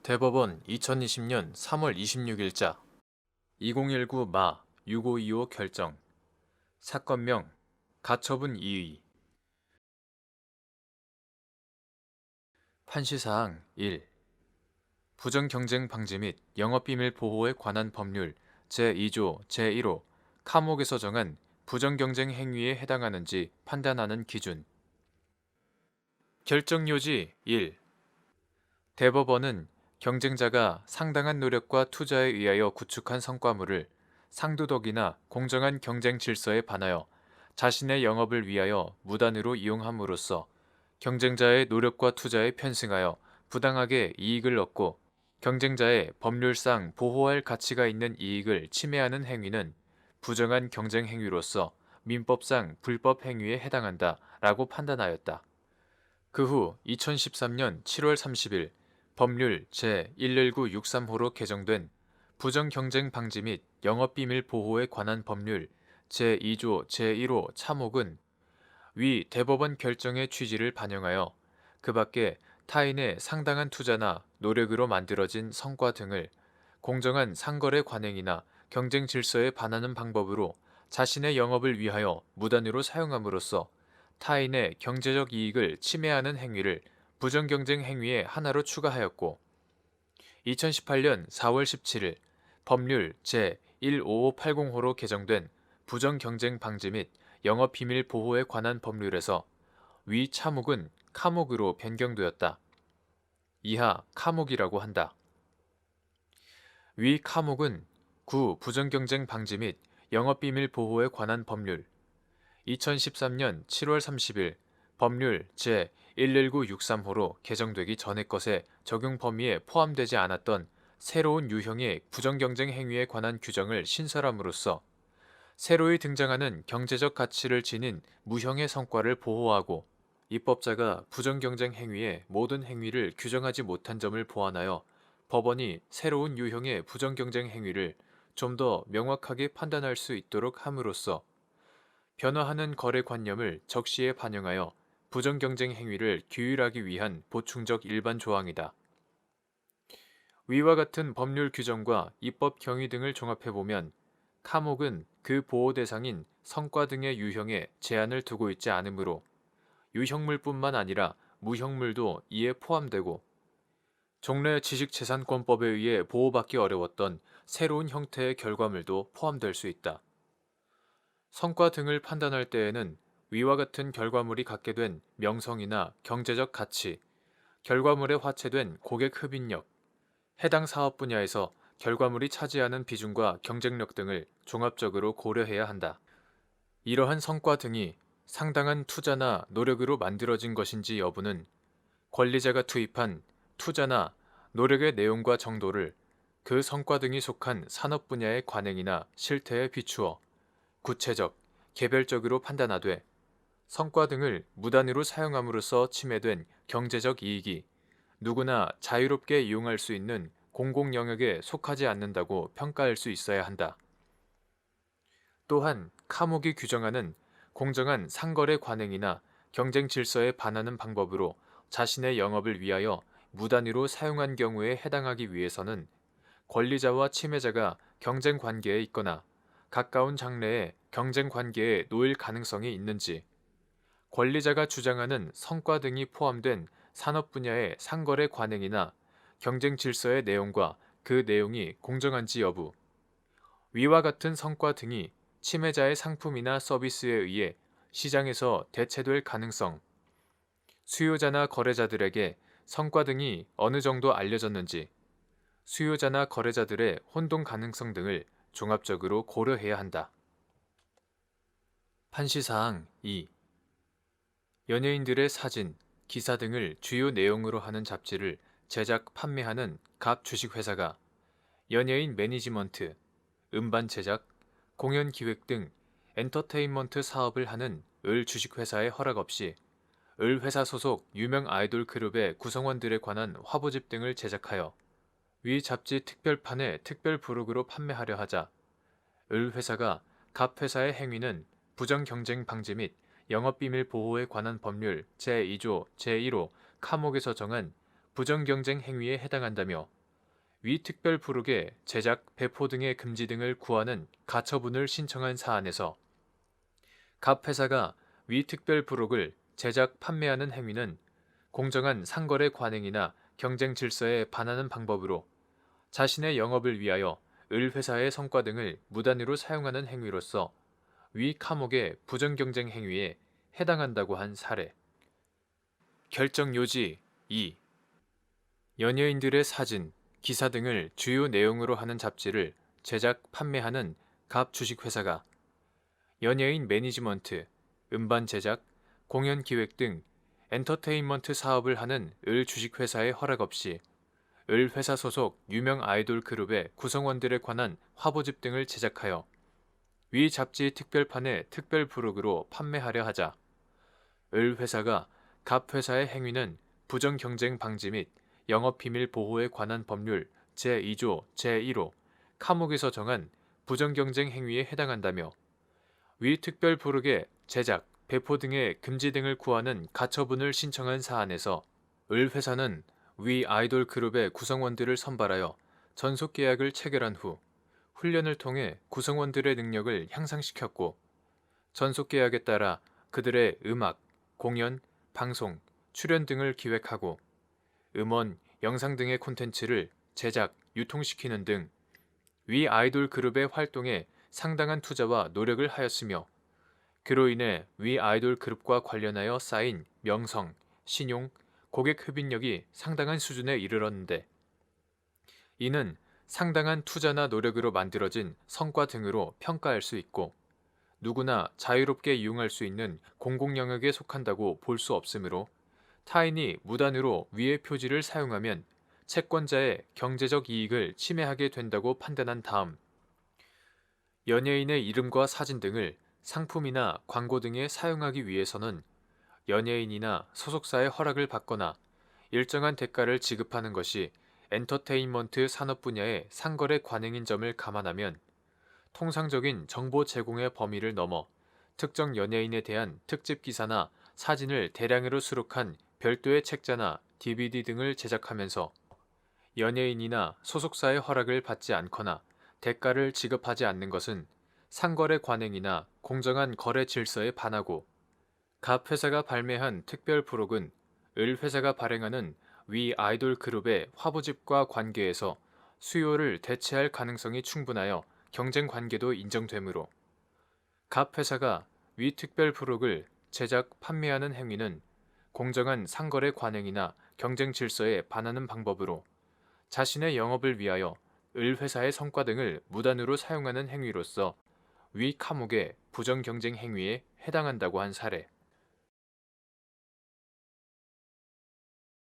대법원 2020년 3월 26일자 2019 마 6525 결정 사건명 가처분 이의 판시사항 1. 부정경쟁 방지 및 영업비밀 보호에 관한 법률 제2조 제1호 카목에서 정한 부정경쟁 행위에 해당하는지 판단하는 기준. 결정요지 1. 대법원은 경쟁자가 상당한 노력과 투자에 의하여 구축한 성과물을 상도덕이나 공정한 경쟁 질서에 반하여 자신의 영업을 위하여 무단으로 이용함으로써 경쟁자의 노력과 투자에 편승하여 부당하게 이익을 얻고 경쟁자의 법률상 보호할 가치가 있는 이익을 침해하는 행위는 부정한 경쟁 행위로서 민법상 불법 행위에 해당한다 라고 판단하였다. 그 후 2013년 7월 30일 법률 제11963호로 개정된 부정경쟁 방지 및 영업비밀 보호에 관한 법률 제2조 제1호 차목은 위 대법원 결정의 취지를 반영하여 그 밖에 타인의 상당한 투자나 노력으로 만들어진 성과 등을 공정한 상거래 관행이나 경쟁 질서에 반하는 방법으로 자신의 영업을 위하여 무단으로 사용함으로써 타인의 경제적 이익을 침해하는 행위를 부정경쟁 행위의 하나로 추가하였고 2018년 4월 17일 법률 제15580호로 개정된 부정경쟁 방지 및 영업비밀 보호에 관한 법률에서 위 차목은 카목으로 변경되었다. 이하 카목이라고 한다. 위 카목은 구 부정경쟁 방지 및 영업비밀 보호에 관한 법률 2013년 7월 30일 법률 제11963호로 개정되기 전의 것의 적용 범위에 포함되지 않았던 새로운 유형의 부정경쟁 행위에 관한 규정을 신설함으로써 새로이 등장하는 경제적 가치를 지닌 무형의 성과를 보호하고 입법자가 부정경쟁 행위의 모든 행위를 규정하지 못한 점을 보완하여 법원이 새로운 유형의 부정경쟁 행위를 좀 더 명확하게 판단할 수 있도록 함으로써 변화하는 거래관념을 적시에 반영하여 부정경쟁 행위를 규율하기 위한 보충적 일반 조항이다. 위와 같은 법률 규정과 입법 경위 등을 종합해보면 카목은 그 보호 대상인 성과 등의 유형에 제한을 두고 있지 않으므로 유형물뿐만 아니라 무형물도 이에 포함되고 종래 지식재산권법에 의해 보호받기 어려웠던 새로운 형태의 결과물도 포함될 수 있다. 성과 등을 판단할 때에는 위와 같은 결과물이 갖게 된 명성이나 경제적 가치, 결과물에 화체된 고객 흡인력, 해당 사업 분야에서 결과물이 차지하는 비중과 경쟁력 등을 종합적으로 고려해야 한다. 이러한 성과 등이 상당한 투자나 노력으로 만들어진 것인지 여부는 권리자가 투입한 투자나 노력의 내용과 정도를 그 성과 등이 속한 산업 분야의 관행이나 실태에 비추어 구체적, 개별적으로 판단하되 성과 등을 무단으로 사용함으로써 침해된 경제적 이익이 누구나 자유롭게 이용할 수 있는 공공 영역에 속하지 않는다고 평가할 수 있어야 한다. 또한 카목이 규정하는 공정한 상거래 관행이나 경쟁 질서에 반하는 방법으로 자신의 영업을 위하여 무단으로 사용한 경우에 해당하기 위해서는 권리자와 침해자가 경쟁 관계에 있거나 가까운 장래에 경쟁 관계에 놓일 가능성이 있는지, 권리자가 주장하는 성과 등이 포함된 산업 분야의 상거래 관행이나 경쟁 질서의 내용과 그 내용이 공정한지 여부, 위와 같은 성과 등이 침해자의 상품이나 서비스에 의해 시장에서 대체될 가능성, 수요자나 거래자들에게 성과 등이 어느 정도 알려졌는지, 수요자나 거래자들의 혼동 가능성 등을 종합적으로 고려해야 한다. 판시사항 2. 연예인들의 사진, 기사 등을 주요 내용으로 하는 잡지를 제작, 판매하는 갑 주식회사가 연예인 매니지먼트, 음반 제작, 공연 기획 등 엔터테인먼트 사업을 하는 을 주식회사의 허락 없이 을 회사 소속 유명 아이돌 그룹의 구성원들에 관한 화보집 등을 제작하여 위 잡지 특별판에 특별 부록으로 판매하려 하자 을 회사가 갑 회사의 행위는 부정경쟁 방지 및 영업비밀 보호에 관한 법률 제2조 제1호 카목에서 정한 부정경쟁 행위에 해당한다며 위 특별 부록의 제작, 배포 등의 금지 등을 구하는 가처분을 신청한 사안에서 갑 회사가 위 특별 부록을 제작, 판매하는 행위는 공정한 상거래 관행이나 경쟁 질서에 반하는 방법으로 자신의 영업을 위하여 을 회사의 성과 등을 무단으로 사용하는 행위로서 위 카목의 부정경쟁 행위에 해당한다고 한 사례. 결정 요지 2. 연예인들의 사진, 기사 등을 주요 내용으로 하는 잡지를 제작, 판매하는 갑 주식회사가 연예인 매니지먼트, 음반 제작, 공연 기획 등 엔터테인먼트 사업을 하는 을 주식회사의 허락 없이 을 회사 소속 유명 아이돌 그룹의 구성원들에 관한 화보집 등을 제작하여 위 잡지 특별판의 특별 부록으로 판매하려 하자 을 회사가 갑 회사의 행위는 부정 경쟁 방지 및 영업 비밀 보호에 관한 법률 제2조 제1호 카목에서 정한 부정 경쟁 행위에 해당한다며 위 특별 부록의 제작, 배포 등의 금지 등을 구하는 가처분을 신청한 사안에서 을 회사는 위 아이돌 그룹의 구성원들을 선발하여 전속 계약을 체결한 후 훈련을 통해 구성원들의 능력을 향상시켰고 전속 계약에 따라 그들의 음악, 공연, 방송, 출연 등을 기획하고 음원, 영상 등의 콘텐츠를 제작, 유통시키는 등 위 아이돌 그룹의 활동에 상당한 투자와 노력을 하였으며 그로 인해 위 아이돌 그룹과 관련하여 쌓인 명성, 신용, 고객 흡인력이 상당한 수준에 이르렀는데 이는 상당한 투자나 노력으로 만들어진 성과 등으로 평가할 수 있고 누구나 자유롭게 이용할 수 있는 공공 영역에 속한다고 볼 수 없으므로 타인이 무단으로 위의 표지를 사용하면 채권자의 경제적 이익을 침해하게 된다고 판단한 다음 연예인의 이름과 사진 등을 상품이나 광고 등에 사용하기 위해서는 연예인이나 소속사의 허락을 받거나 일정한 대가를 지급하는 것이 엔터테인먼트 산업 분야의 상거래 관행인 점을 감안하면 통상적인 정보 제공의 범위를 넘어 특정 연예인에 대한 특집 기사나 사진을 대량으로 수록한 별도의 책자나 DVD 등을 제작하면서 연예인이나 소속사의 허락을 받지 않거나 대가를 지급하지 않는 것은 상거래 관행이나 공정한 거래 질서에 반하고 갑 회사가 발매한 특별 부록은 을 회사가 발행하는 위 아이돌 그룹의 화보집과 관계에서 수요를 대체할 가능성이 충분하여 경쟁 관계도 인정되므로 갑 회사가 위 특별 부록을 제작, 판매하는 행위는 공정한 상거래 관행이나 경쟁 질서에 반하는 방법으로 자신의 영업을 위하여 을 회사의 성과 등을 무단으로 사용하는 행위로서 위 카목의 부정 경쟁 행위에 해당한다고 한 사례.